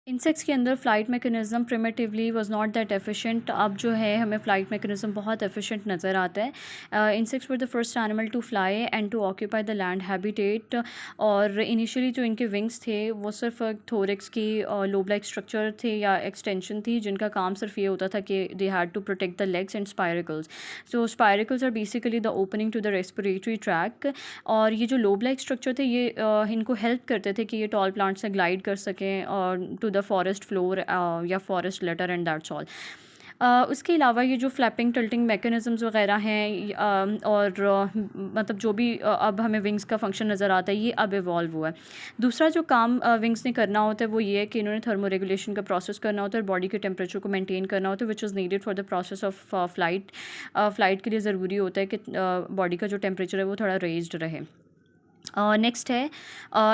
Insects के अंदर flight mechanism primitively was not that efficient. अब जो है हमें फ़्लाइट मैकेनिज़्म बहुत एफिशिएंट नज़र आता है। Insects were the first animal to fly and to occupy the land habitat. और इनिशियली जो इनके विंग्स थे वो सिर्फ थोरेक्स की लोब लाइक स्ट्रक्चर थे या एक्सटेंशन थी, जिनका काम सिर्फ ये होता था कि they had to protect the legs and spiracles. So spiracles are basically the opening to the respiratory tract. और ये जो लोब लाइक स्ट्रक्चर थे ये इनको हेल्प करते थे कि ये टॉल प्लांट से ग्लाइड कर सकें और टू द फॉरेस्ट फ्लोर या forest litter and that's all. उसके अलावा ये जो फ्लैपिंग टिल्टिंग मैकेनिज़म्स वगैरह हैं और मतलब जो भी अब हमें विंग्स का फंक्शन नज़र आता है ये अब इवॉल्व हुआ है। दूसरा जो काम विंग्स ने करना होता है वो ये है कि इन्होंने थर्मो रेगुलेशन का प्रोसेस करना होता है और बॉडी के टेम्परेचर को मेंटेन करना होता है, which is needed for the process of flight. Flight के लिए ज़रूरी होता है कि बॉडी का जो टेम्परेचर है वो थोड़ा रेज्ड रहे। नेक्स्ट है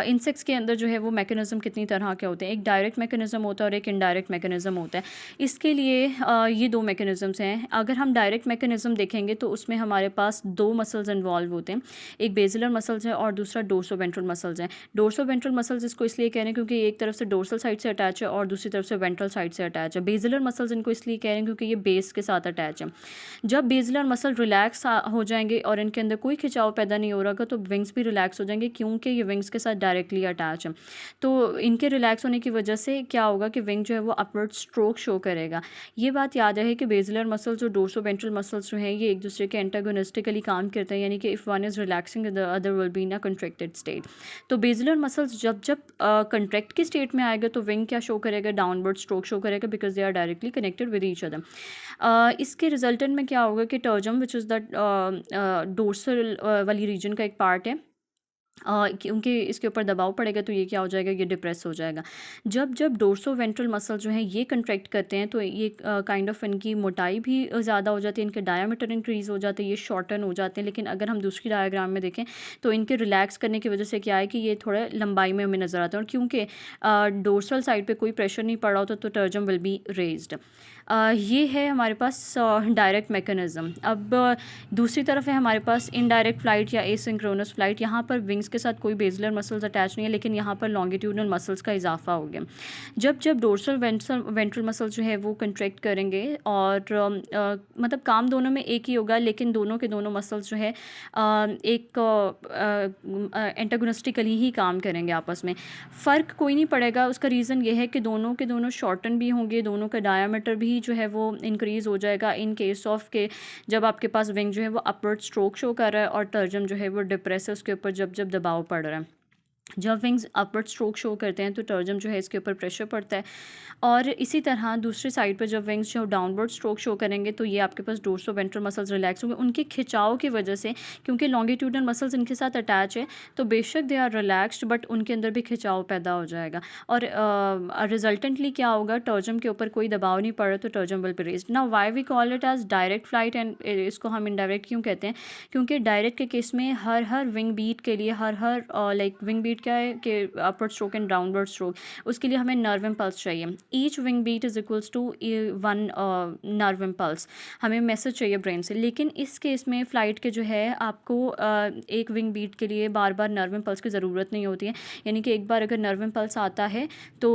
इंसेक्ट्स के अंदर जो है वो मैकेनिज़्म कितनी तरह के होते हैं। एक डायरेक्ट मैकेनिज़्म होता है और एक इनडायरेक्ट मैकेनिज़्म होता है। इसके लिए ये दो मैकेनिज़म्स हैं। अगर हम डायरेक्ट मैकेनिज़्म देखेंगे तो उसमें हमारे पास दो मसल्स इन्वॉल्व होते हैं, एक बेसिलर मसल्स है और दूसरा डोर्सोवेंट्रल मसल्स हैं। डोर्सोवेंट्रल मसल्स इसको इसलिए कह रहे हैं क्योंकि एक तरफ से डोर्सल साइड से अटैच है और दूसरी तरफ से वेंट्रल साइड से अटैच है। बेसिलर मसल्स इनको इसलिए कह रहे हैं क्योंकि ये बेस के साथ अटैच है। जब बेसिलर मसल रिलैक्स हो जाएंगे और इनके अंदर कोई खिंचाव पैदा नहीं हो रहा तो विंग्स भी रिलैक्स हो जाएंगे, क्योंकि ये विंग्स के साथ डायरेक्टली अटैच है। तो इनके रिलैक्स होने की वजह से क्या होगा कि विंग जो है वो अपवर्ड स्ट्रोक शो करेगा। ये बात याद रहे कि बेसिलर मसल्स और डोर्सोवेंट्रल मसल्स जो हैं ये एक दूसरे के एंटागोनिस्टिकली काम करते हैं, यानी कि if one is relaxing the other will be in a contracted state. तो बेसिलर मसल्स जब जब कंट्रैक्ट की स्टेट में आएगा तो विंग क्या शो करेगा, डाउनवर्ड स्ट्रोक शो करेगा, because they are directly connected with each other. इसके रिजल्टेंट में क्या होगा कि tergum which is the dorsal वाली रीजन का एक पार्ट है, क्योंकि इसके ऊपर दबाव पड़ेगा तो ये क्या हो जाएगा, ये डिप्रेस हो जाएगा। जब जब डोर्सोवेंट्रल मसल जो हैं ये कंट्रैक्ट करते हैं तो ये काइंड ऑफ इनकी मोटाई भी ज़्यादा हो जाती है, इनके डायामीटर इंक्रीज़ हो जाते हैं, ये शॉर्टन हो जाते हैं। लेकिन अगर हम दूसरी डायग्राम में देखें तो इनके रिलैक्स करने की वजह से क्या है कि ये थोड़ा लंबाई में हमें नज़र आते हैं, और क्योंकि डोर्सल साइड पे कोई प्रेशर नहीं पड़ा होता तो टर्जम विल बी रेज्ड। ये है हमारे पास डायरेक्ट मैकेनिज़्म। अब दूसरी तरफ है हमारे पास इनडायरेक्ट फ़्लाइट या एसिंक्रोनस फ़्लाइट। यहाँ पर विंग्स के साथ कोई बेसिलर मसल्स अटैच नहीं है, लेकिन यहाँ पर लॉन्गिट्यूडनल मसल्स का इजाफा हो गया। जब जब डोर्सल वेंट्रल मसल जो है वो कंट्रैक्ट करेंगे और मतलब काम दोनों में एक ही होगा, लेकिन दोनों के दोनों मसल्स जो है एक एंटागोनिस्टिकली ही काम करेंगे आपस में। फ़र्क कोई नहीं पड़ेगा। उसका रीज़न ये है कि दोनों के दोनों शॉर्टन भी होंगे, दोनों का डायामीटर भी जो है वो इंक्रीज़ हो जाएगा इन केस ऑफ के जब आपके पास विंग जो है वो अपवर्ड स्ट्रोक शो कर रहा है और टर्जम जो है वो डिप्रेस है उसके ऊपर जब जब दबाव पड़ रहा है। जब विंग्स अपवर्ड स्ट्रोक शो करते हैं तो टर्जम जो है इसके ऊपर प्रेशर पड़ता है, और इसी तरह दूसरी साइड पर जब विंग्स जो डाउनवर्ड स्ट्रोक शो करेंगे तो ये आपके पास डोर्सोवेंट्रल मसल्स रिलैक्स होंगे उनके खिंचाव की वजह से, क्योंकि लॉन्गिट्यूडनल मसल्स इनके साथ अटैच है तो बेशक दे आर रिलैक्स्ड बट उनके अंदर भी खिंचाव पैदा हो जाएगा और रिजल्टेंटली क्या होगा, टर्जम के ऊपर कोई दबाव नहीं पड़ रहा तो tergum will be raised. Now why we call it as direct flight and इसको हम इनडायरेक्ट क्यों कहते हैं, क्योंकि डायरेक्ट के केस में हर विंग बीट के लिए हर लाइक विंग बीट क्या है कि upward stroke and downward stroke, उसके लिए हमें नर्व इम्पल्स चाहिए। Each wing beat is equals to one nerve impulse, हमें मैसेज चाहिए ब्रेन से। लेकिन इस केस में फ़्लाइट के जो है आपको एक विंग बीट के लिए बार बार नर्व इम्पल्स की ज़रूरत नहीं होती है, यानी कि एक बार अगर नर्व इम्पल्स आता है तो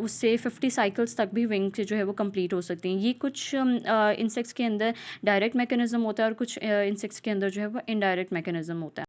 उससे 50 साइकिल्स तक भी विंग से जो है वो कंप्लीट हो सकती हैं। ये कुछ इंसेक्ट्स के अंदर डायरेक्ट मैकेनिज़्म होता है और कुछ इंसेक्ट्स के अंदर जो है वो इनडायरेक्ट मैकेनिज़्म होता है।